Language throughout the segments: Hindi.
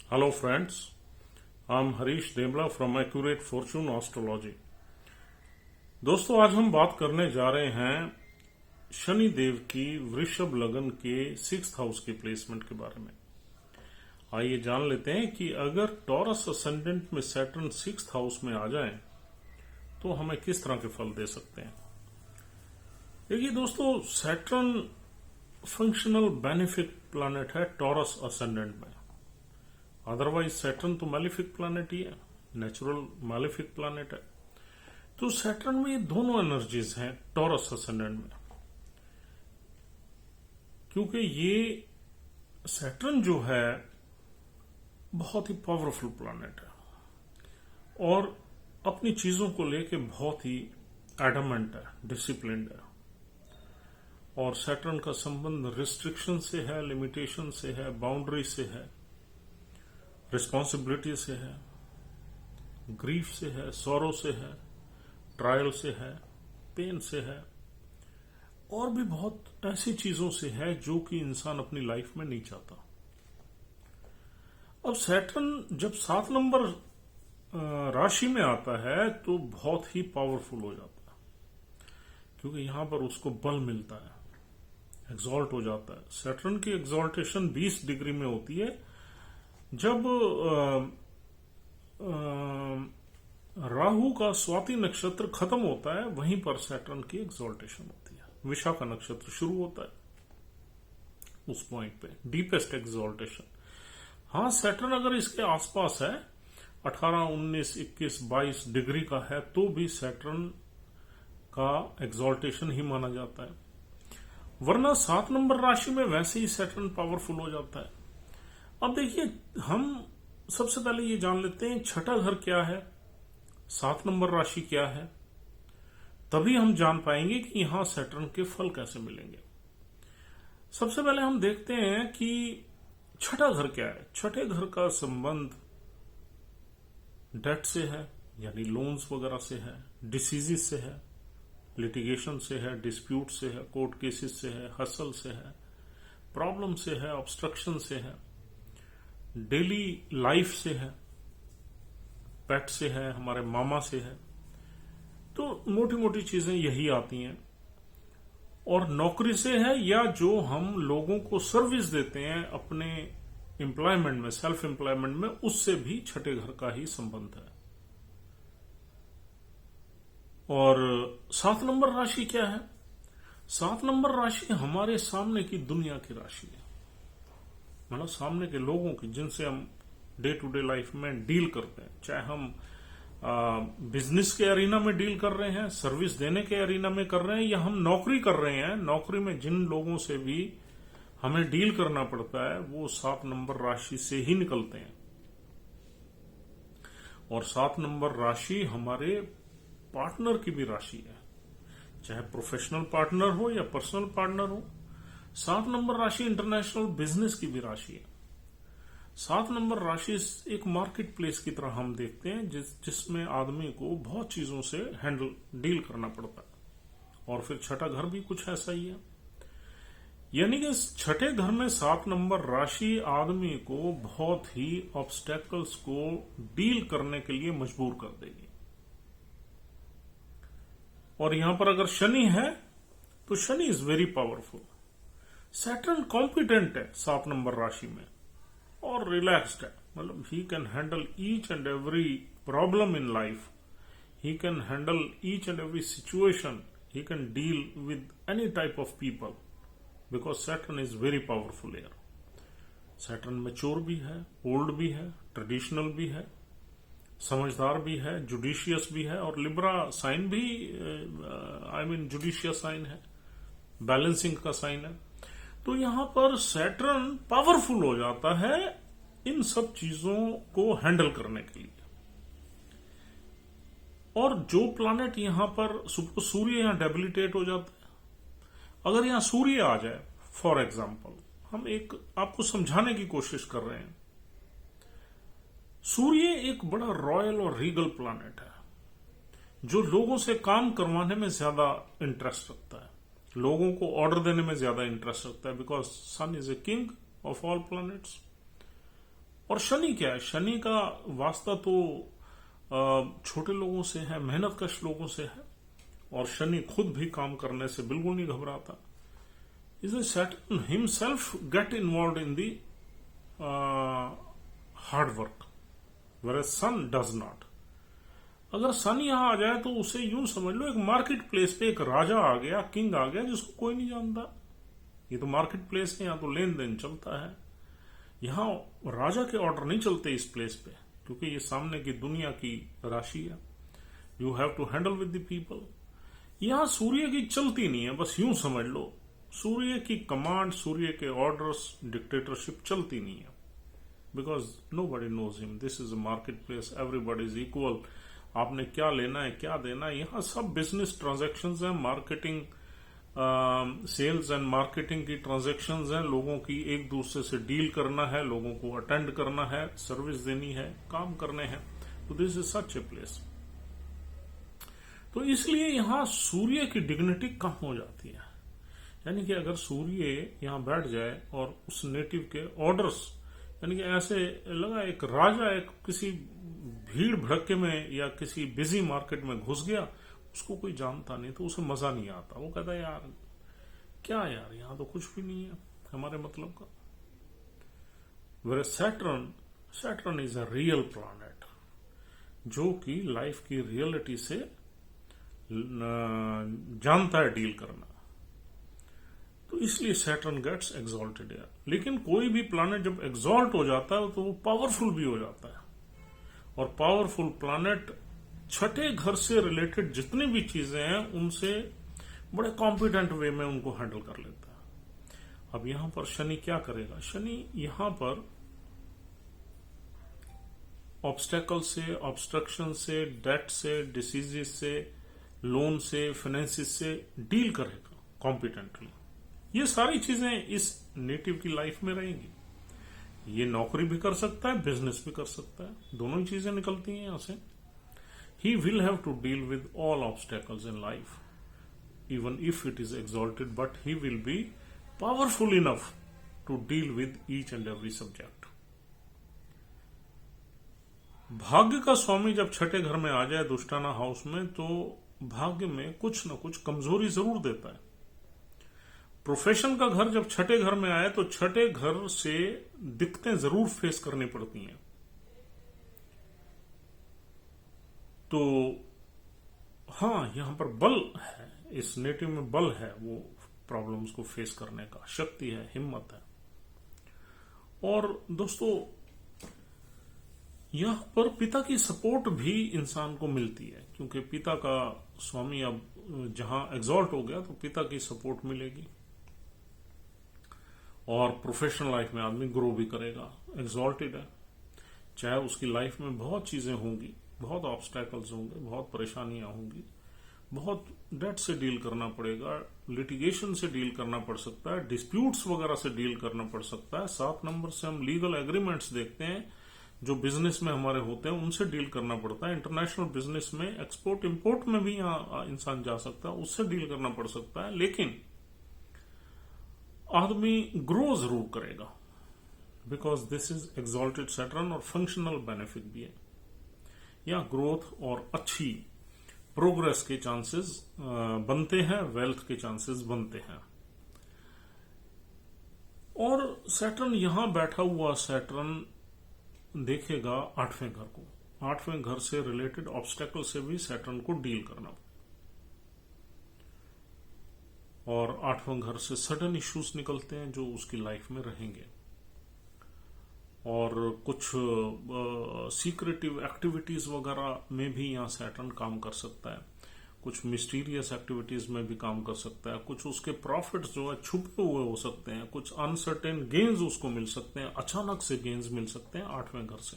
Hello friends, I'm Harish Demla from Accurate Fortune Astrology। दोस्तों आज हम बात करने जा रहे हैं शनि देव की वृषभ लगन के 6th हाउस के प्लेसमेंट के बारे में। आइए जान लेते हैं कि अगर टॉरस असेंडेंट में सैटर्न 6th हाउस में आ जाए तो हमें किस तरह के फल दे सकते हैं। देखिए दोस्तों, सैटर्न फंक्शनल बेनिफिक प्लैनेट है टॉरस असेंडेंट में। अदरवाइज सैटर्न तो मैलिफिक प्लैनेट ही है, नेचुरल मैलिफिक प्लैनेट है। तो सैटर्न में ये दोनों एनर्जीज हैं टॉरस असेंडेंट में, क्योंकि ये सैटर्न जो है बहुत ही पावरफुल प्लैनेट है और अपनी चीजों को लेके बहुत ही एडमेंट है, डिसिप्लिन्ड है। और सैटर्न का संबंध रिस्ट्रिक्शन से है, लिमिटेशन से है, बाउंड्री से है, रिस्पॉन्सिबिलिटी से है, ग्रीफ से है, सॉरो से है, ट्रायल से है, पेन से है और भी बहुत ऐसी चीजों से है जो कि इंसान अपनी लाइफ में नहीं चाहता। अब सैटर्न जब 7 नंबर राशि में आता है तो बहुत ही पावरफुल हो जाता है, क्योंकि यहां पर उसको बल मिलता है, एक्सॉल्ट हो जाता है। सैटर्न की एक्सॉल्टेशन 20 डिग्री में होती है। जब राहु का स्वाति नक्षत्र खत्म होता है वहीं पर सैटर्न की एक्सॉल्टेशन होती है। विशाखा नक्षत्र शुरू होता है उस पॉइंट पे, डीपेस्ट एक्सॉल्टेशन। हाँ, सैटर्न अगर इसके आसपास है 18, 19, 21, 22 डिग्री का है तो भी सैटर्न का एक्सॉल्टेशन ही माना जाता है, वरना 7 नंबर राशि में वैसे ही सैटर्न पावरफुल हो जाता है। अब देखिए, हम सबसे पहले ये जान लेते हैं छठा घर क्या है, 7 नंबर राशि क्या है, तभी हम जान पाएंगे कि यहां सैटर्न के फल कैसे मिलेंगे। सबसे पहले हम देखते हैं कि छठा घर क्या है। छठे घर का संबंध डेट से है, यानी लोन्स वगैरह से है, डिसीजेस से है, लिटिगेशन से है, डिस्प्यूट से है, कोर्ट केसेस से है, हसल से है, प्रॉब्लम से है, ऑब्स्ट्रक्शन से है, डेली लाइफ से है, पेट से है, हमारे मामा से है। तो मोटी मोटी चीजें यही आती हैं। और नौकरी से है, या जो हम लोगों को सर्विस देते हैं अपने एम्प्लॉयमेंट में, सेल्फ एम्प्लॉयमेंट में, उससे भी छठे घर का ही संबंध है। और 7 नंबर राशि क्या है? 7 नंबर राशि हमारे सामने की दुनिया की राशि है, मतलब सामने के लोगों की जिनसे हम डे टू डे लाइफ में डील करते हैं। चाहे हम बिजनेस के अरीना में डील कर रहे हैं, सर्विस देने के अरीना में कर रहे हैं, या हम नौकरी कर रहे हैं, नौकरी में जिन लोगों से भी हमें डील करना पड़ता है वो 7 नंबर राशि से ही निकलते हैं। और 7 नंबर राशि हमारे पार्टनर की भी राशि है, चाहे प्रोफेशनल पार्टनर हो या पर्सनल पार्टनर हो। 7 नंबर राशि इंटरनेशनल बिजनेस की भी राशि है। 7 नंबर राशि एक मार्केट प्लेस की तरह हम देखते हैं जिसमें आदमी को बहुत चीजों से डील करना पड़ता है। और फिर छठा घर भी कुछ ऐसा ही है, यानी कि छठे घर में 7 नंबर राशि आदमी को बहुत ही ऑब्स्टेकल्स को डील करने के लिए मजबूर कर देगी। और यहां पर अगर शनि है तो Shani is very powerful. Saturn competent है 7 नंबर राशि में और रिलैक्स्ड है, मतलब he can handle each and every problem in life, he can handle each and every situation, he can deal with any type of people, because Saturn is very powerful air. Saturn mature भी है, ओल्ड भी है, ट्रेडिशनल भी है, समझदार भी है, जुडिशियस भी है, और लिब्रा साइन भी जुडिशियस साइन है, बैलेंसिंग का साइन है। तो यहां पर सैटर्न पावरफुल हो जाता है इन सब चीजों को हैंडल करने के लिए। और जो प्लैनेट यहां पर, सूर्य यहां डेबिलिटेट हो जाता है। अगर यहां सूर्य आ जाए, फॉर एग्जाम्पल, हम एक आपको समझाने की कोशिश कर रहे हैं। सूर्य एक बड़ा रॉयल और रीगल प्लैनेट है जो लोगों से काम करवाने में ज्यादा इंटरेस्ट रखता है, लोगों को ऑर्डर देने में ज्यादा इंटरेस्ट रखता है, because sun is a king of all planets. और शनि क्या है? शनि का वास्ता तो छोटे लोगों से है, मेहनतकश लोगों से है, और शनि खुद भी काम करने से बिल्कुल नहीं घबराता। इसलिए Saturn himself get involve in the hard work, whereas sun does not. अगर सन यहां आ जाए तो उसे यूं समझ लो, एक मार्केट प्लेस पे एक राजा आ गया, किंग आ गया, जिसको कोई नहीं जानता। ये तो मार्केट प्लेस है, यहां तो लेन देन चलता है। यहां राजा के ऑर्डर नहीं चलते इस प्लेस पे, क्योंकि ये सामने की दुनिया की राशि है। You have to handle with the people. यहां सूर्य की चलती नहीं है, बस यूं समझ लो, सूर्य की कमांड, सूर्य के ऑर्डर्स, डिक्टेटरशिप चलती नहीं है। Because nobody knows him, this is a market place, everybody is equal. आपने क्या लेना है, क्या देना है, यहां सब बिजनेस ट्रांजैक्शंस हैं, मार्केटिंग, सेल्स एंड मार्केटिंग की ट्रांजैक्शंस हैं। लोगों की एक दूसरे से डील करना है, लोगों को अटेंड करना है, सर्विस देनी है, काम करने हैं। तो this is such a place. तो इसलिए यहां सूर्य की डिग्निटी कम हो जाती है। यानी कि अगर सूर्य यहां बैठ जाए और उस नेटिव के ऑर्डर्स, यानी कि ऐसे लगा एक राजा एक किसी भीड़ भड़के में या किसी बिजी मार्केट में घुस गया, उसको कोई जानता नहीं, तो उसे मजा नहीं आता। वो कहता है यार क्या यार, यहां तो कुछ भी नहीं है हमारे मतलब का। Where Saturn is a real planet, जो कि लाइफ की रियलिटी से जानता है डील करना। तो इसलिए सैटर्न गेट्स एक्सॉल्टेड है। लेकिन कोई भी प्लैनेट जब एक्सॉल्ट हो जाता है तो वो पावरफुल भी हो जाता है, और पावरफुल प्लैनेट छठे घर से रिलेटेड जितनी भी चीजें हैं उनसे बड़े कॉम्पिटेंट वे में उनको हैंडल कर लेता है। अब यहां पर शनि क्या करेगा? शनि यहां पर ऑब्स्टेकल से, ऑब्स्ट्रक्शन से, डेट से, डिसीजेस से, लोन से, फाइनेंसिस से डील करेगा कॉम्पिटेंटली। ये सारी चीजें इस नेटिव की लाइफ में रहेंगी। ये नौकरी भी कर सकता है, बिजनेस भी कर सकता है, दोनों ही चीजें निकलती हैं यहां से। He will have to deal with all obstacles in life, even if it is exalted, but he will be powerful enough to deal with each and every subject. भाग्य का स्वामी जब छठे घर में आ जाए, दुष्टाना हाउस में, तो भाग्य में कुछ न कुछ कमजोरी जरूर देता है। प्रोफेशन का घर जब छठे घर में आए तो छठे घर से दिक्कतें जरूर फेस करनी पड़ती हैं। तो हाँ, यहां पर बल है, इस नेटिव में बल है, वो प्रॉब्लम्स को फेस करने का शक्ति है, हिम्मत है। और दोस्तों यहां पर पिता की सपोर्ट भी इंसान को मिलती है, क्योंकि पिता का स्वामी अब जहां एग्जॉल्ट हो गया तो पिता की सपोर्ट मिलेगी। और प्रोफेशनल लाइफ में आदमी ग्रो भी करेगा, एग्जॉल्टेड है। चाहे उसकी लाइफ में बहुत चीजें होंगी, बहुत ऑब्स्टैकल्स होंगे, बहुत परेशानियां होंगी, बहुत डेट से डील करना पड़ेगा, लिटिगेशन से डील करना पड़ सकता है, डिस्प्यूट्स वगैरह से डील करना पड़ सकता है। 7 नंबर से हम लीगल एग्रीमेंट्स देखते हैं जो बिजनेस में हमारे होते हैं, उनसे डील करना पड़ता है। इंटरनेशनल बिजनेस में एक्सपोर्ट इंपोर्ट में भी यहाँ इंसान जा सकता है, उससे डील करना पड़ सकता है। लेकिन आदमी ग्रो जरूर करेगा, because this is exalted Saturn, और फंक्शनल बेनिफिट भी है। या ग्रोथ और अच्छी प्रोग्रेस के चांसेस बनते हैं, वेल्थ के चांसेस बनते हैं। और सैटर्न यहां बैठा हुआ सैटर्न देखेगा 8वें घर को। 8वें घर से रिलेटेड ऑब्स्टेकल से भी सैटर्न को डील करना, और 8वें घर से सडन इश्यूज निकलते हैं जो उसकी लाइफ में रहेंगे। और कुछ सीक्रेटिव एक्टिविटीज वगैरह में भी यहां सैटर्न काम कर सकता है, कुछ मिस्टीरियस एक्टिविटीज में भी काम कर सकता है, कुछ उसके प्रॉफिट्स जो है छुपे हुए हो सकते हैं, कुछ अनसर्टेन गेन्स उसको मिल सकते हैं, अचानक से गेन्स मिल सकते हैं 8वें घर से,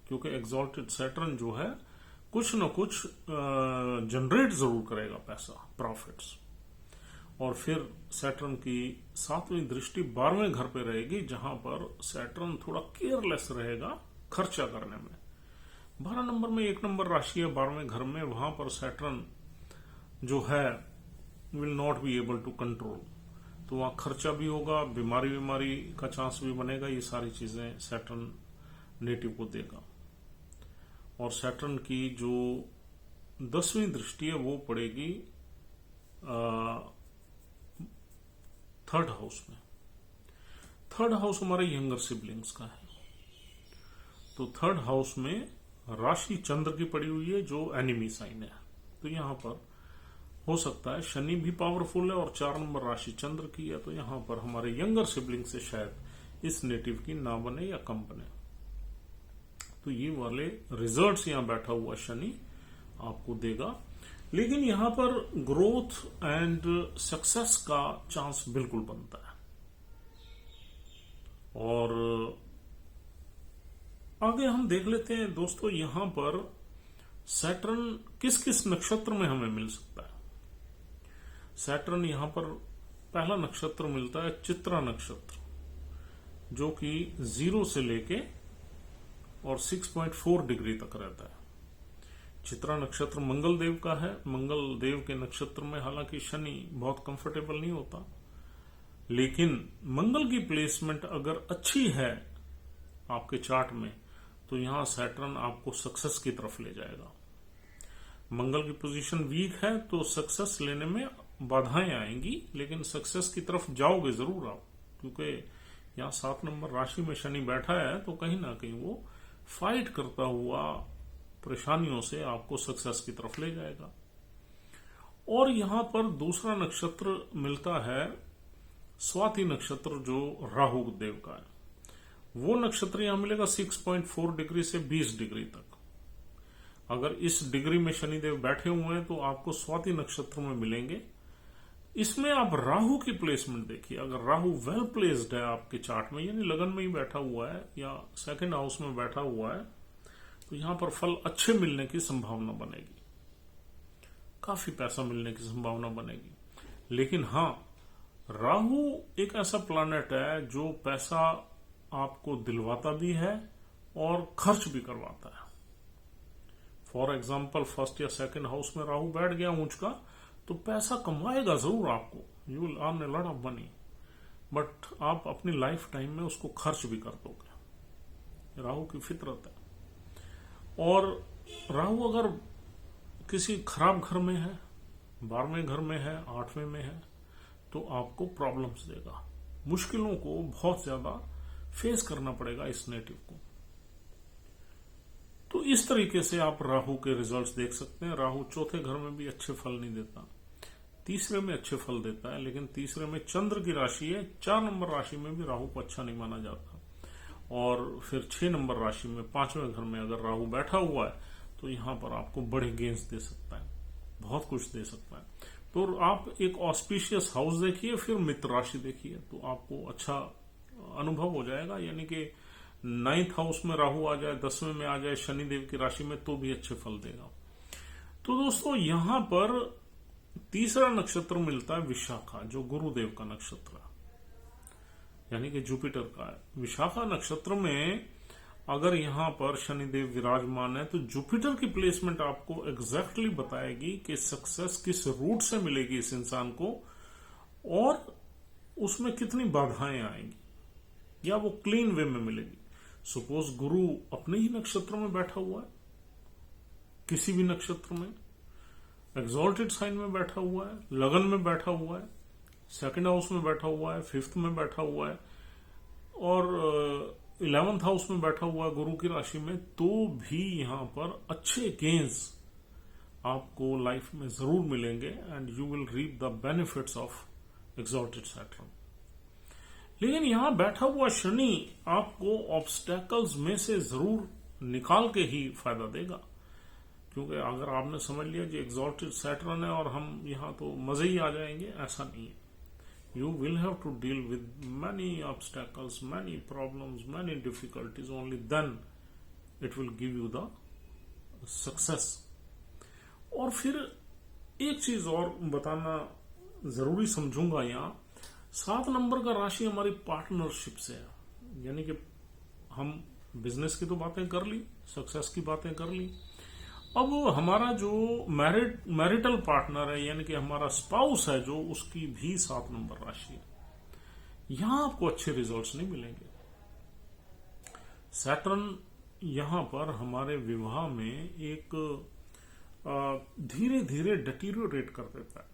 क्योंकि एक्सॉल्टेड सैटर्न जो है कुछ न कुछ जनरेट जरूर करेगा पैसा, प्रॉफिट्स। और फिर सैटर्न की 7वीं दृष्टि 12वें घर पे रहेगी, जहां पर सैटर्न थोड़ा केयरलेस रहेगा खर्चा करने में। 12 नंबर में 1 नंबर राशि है 12वें घर में, वहां पर सैटर्न जो है will not be able to control, तो वहां खर्चा भी होगा, बीमारी का चांस भी बनेगा। ये सारी चीजें सैटर्न नेटिव को देगा। और सैटर्न की जो 10वीं दृष्टि है वो पड़ेगी 3rd हाउस में। 3rd हाउस हमारे यंगर सिबलिंग्स का है। तो 3rd हाउस में राशि चंद्र की पड़ी हुई है जो एनिमी साइन है। तो यहां पर हो सकता है शनि भी पावरफुल है और 4 नंबर राशि चंद्र की है, तो यहां पर हमारे यंगर सिबलिंग से शायद इस नेटिव की ना बने या कम बने। तो ये वाले रिजल्ट्स यहां बैठा हुआ शनि आपको देगा। लेकिन यहां पर ग्रोथ एंड सक्सेस का चांस बिल्कुल बनता है। और आगे हम देख लेते हैं दोस्तों, यहां पर सैटर्न किस किस नक्षत्र में हमें मिल सकता है। सैटर्न यहां पर पहला नक्षत्र मिलता है चित्रा नक्षत्र, जो कि 0 से लेके और 6.4 डिग्री तक रहता है। चित्रा नक्षत्र मंगल देव का है। मंगल देव के नक्षत्र में हालांकि शनि बहुत कंफर्टेबल नहीं होता, लेकिन मंगल की प्लेसमेंट अगर अच्छी है आपके चार्ट में तो यहां सैटर्न आपको सक्सेस की तरफ ले जाएगा। मंगल की पोजीशन वीक है तो सक्सेस लेने में बाधाएं आएंगी, लेकिन सक्सेस की तरफ जाओगे जरूर आप, क्योंकि यहां 7 नंबर राशि में शनि बैठा है तो कहीं ना कहीं वो फाइट करता हुआ परेशानियों से आपको सक्सेस की तरफ ले जाएगा। और यहां पर दूसरा नक्षत्र मिलता है स्वाति नक्षत्र, जो राहु देव का है। वो नक्षत्र यहां मिलेगा 6.4 डिग्री से 20 डिग्री तक। अगर इस डिग्री में शनिदेव बैठे हुए हैं तो आपको स्वाति नक्षत्र में मिलेंगे। इसमें आप राहु की प्लेसमेंट देखिए। अगर राहु वेल प्लेस्ड है आपके चार्ट में, यानी लगन में ही बैठा हुआ है या 2nd हाउस में बैठा हुआ है, तो यहां पर फल अच्छे मिलने की संभावना बनेगी, काफी पैसा मिलने की संभावना बनेगी। लेकिन हां, राहु एक ऐसा प्लैनेट है जो पैसा आपको दिलवाता भी है और खर्च भी करवाता है। फॉर एग्जाम्पल 1st या 2nd हाउस में राहु बैठ गया ऊंच का, तो पैसा कमाएगा जरूर आपको, you will earn a lot of money, but आप अपनी लाइफ टाइम में उसको खर्च भी कर दोगे। राहु की फितरत है। और राहु अगर किसी खराब घर में है, 12वें घर में है, 8वें में है, तो आपको प्रॉब्लम्स देगा, मुश्किलों को बहुत ज्यादा फेस करना पड़ेगा इस नेटिव को। तो इस तरीके से आप राहु के रिजल्ट्स देख सकते हैं। राहु 4थे घर में भी अच्छे फल नहीं देता, 3रे में अच्छे फल देता है, लेकिन 3रे में चंद्र की राशि है। 4 नंबर राशि में भी राहु को अच्छा नहीं माना जाता। और फिर 6 नंबर राशि में 5वें घर में अगर राहु बैठा हुआ है तो यहां पर आपको बड़े गेन्स दे सकता है, बहुत कुछ दे सकता है। तो आप एक ऑस्पिशियस हाउस देखिए, फिर मित्र राशि देखिए, तो आपको अच्छा अनुभव हो जाएगा। यानी कि 9th हाउस में राहु आ जाए, 10वें में आ जाए शनिदेव की राशि में, तो भी अच्छे फल देगा। तो दोस्तों यहां पर तीसरा नक्षत्र मिलता है विशाखा, जो गुरुदेव का नक्षत्र है, यानी कि जुपिटर का है। विशाखा नक्षत्र में अगर यहां पर शनिदेव विराजमान है तो जुपिटर की प्लेसमेंट आपको एग्जैक्टली बताएगी कि सक्सेस किस रूट से मिलेगी इस इंसान को और उसमें कितनी बाधाएं आएंगी या वो क्लीन वे में मिलेगी। सपोज गुरु अपने ही नक्षत्र में बैठा हुआ है, किसी भी नक्षत्र में, एक्सॉल्टेड साइन में बैठा हुआ है, लगन में बैठा हुआ है, 2nd हाउस में बैठा हुआ है, 5th में बैठा हुआ है और 11th हाउस में बैठा हुआ है गुरु की राशि में, तो भी यहां पर अच्छे गेन्स आपको लाइफ में जरूर मिलेंगे and you will reap the benefits of exalted Saturn. लेकिन यहां बैठा हुआ शनि आपको ऑब्स्टेकल्स में से जरूर निकाल के ही फायदा देगा, क्योंकि अगर आपने समझ लिया कि एक्सॉल्टेड सैटर्न है और हम यहां तो मजे ही आ जाएंगे, ऐसा नहीं है। You will have to deal with many obstacles, many problems, many difficulties. Only then it will give you the success. और फिर एक चीज और बताना जरूरी समझूंगा यहाँ, 7 नंबर का राशि हमारी पार्टनरशिप से है। यानी कि हम बिजनेस की तो बातें कर ली, सक्सेस की बातें कर ली, अब हमारा जो मैरिटल पार्टनर है यानी कि हमारा स्पाउस है जो, उसकी भी 7 नंबर राशि है। यहां आपको अच्छे रिजल्ट्स नहीं मिलेंगे। सैटर्न यहाँ पर हमारे विवाह में एक धीरे धीरे डिटीरियोरेट कर देता है,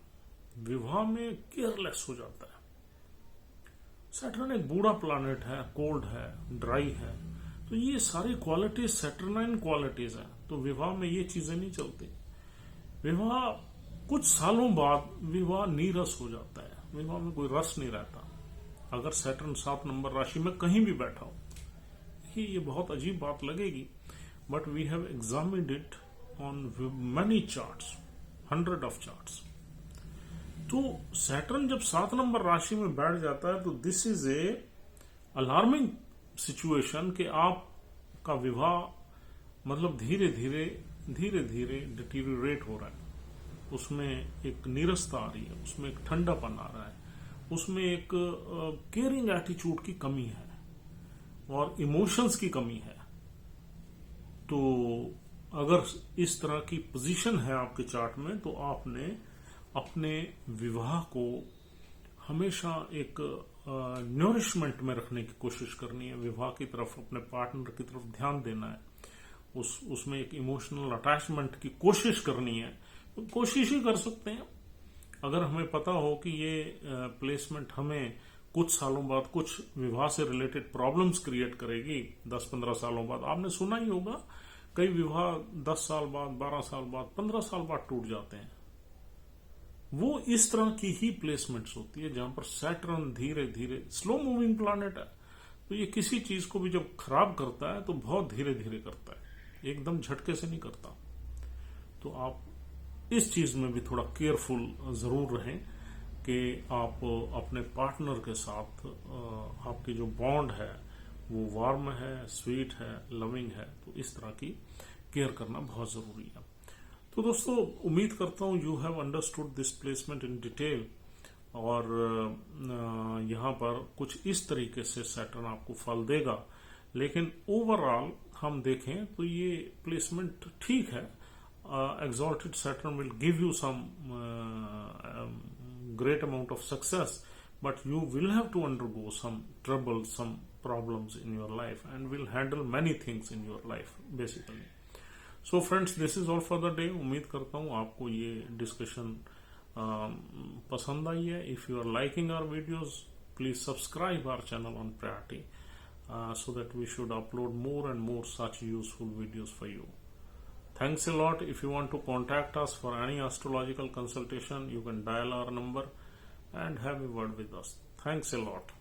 विवाह में केयरलेस हो जाता है। सैटर्न एक बूढ़ा प्लैनेट है, कोल्ड है, ड्राई है, तो ये सारी क्वालिटीज सैटर्नाइन क्वालिटीज हैं, तो विवाह में ये चीजें नहीं चलती। विवाह कुछ सालों बाद विवाह नीरस हो जाता है, विवाह में कोई रस नहीं रहता। अगर सैटर्न 7 नंबर राशि में कहीं भी बैठा हो, देखिए ये बहुत अजीब बात लगेगी, but we have examined it on many charts, 100 of charts. तो सैटर्न जब 7 नंबर राशि में बैठ जाता है तो this is a alarming situation कि आपका विवाह मतलब धीरे धीरे डिटीरियोरेट हो रहा है, उसमें एक नीरसता आ रही है, उसमें एक ठंडापन आ रहा है, उसमें एक केयरिंग एटीट्यूड की कमी है और इमोशंस की कमी है। तो अगर इस तरह की पोजीशन है आपके चार्ट में, तो आपने अपने विवाह को हमेशा एक नरिशमेंट में रखने की कोशिश करनी है, विवाह की तरफ, अपने पार्टनर की तरफ ध्यान देना है, उसमें एक इमोशनल अटैचमेंट की कोशिश करनी है। तो कोशिश ही कर सकते हैं अगर हमें पता हो कि ये प्लेसमेंट हमें कुछ सालों बाद कुछ विवाह से रिलेटेड प्रॉब्लम्स क्रिएट करेगी। 10-15 सालों बाद आपने सुना ही होगा, कई विवाह 10 साल बाद, 12 साल बाद, 15 साल बाद टूट जाते हैं। वो इस तरह की ही प्लेसमेंट्स होती है जहां पर सैटर्न धीरे धीरे स्लो मूविंग प्लैनेट है, तो ये किसी चीज को भी जब खराब करता है तो बहुत धीरे धीरे करता है, एकदम झटके से नहीं करता। तो आप इस चीज में भी थोड़ा केयरफुल जरूर रहें कि आप अपने पार्टनर के साथ आपकी जो बॉन्ड है वो वार्म है, स्वीट है, लविंग है, तो इस तरह की केयर करना बहुत जरूरी है। तो दोस्तों, उम्मीद करता हूं you have understood this placement in detail, और यहाँ पर कुछ इस तरीके से सैटर्न आपको फल देगा। लेकिन ओवरऑल हम देखें तो ये प्लेसमेंट ठीक है। Exalted Saturn will give you some great amount of success, but you will have to undergo some trouble, some problems in your life, and will handle many things in your life basically. So friends, this is all for the day. उम्मीद करता हूँ आपको ये डिस्कशन पसंद आई है। If you are liking our videos, please subscribe our channel on Priority so that we should upload more and more such useful videos for you. Thanks a lot. If you want to contact us for any astrological consultation, you can dial our number and have a word with us. Thanks a lot.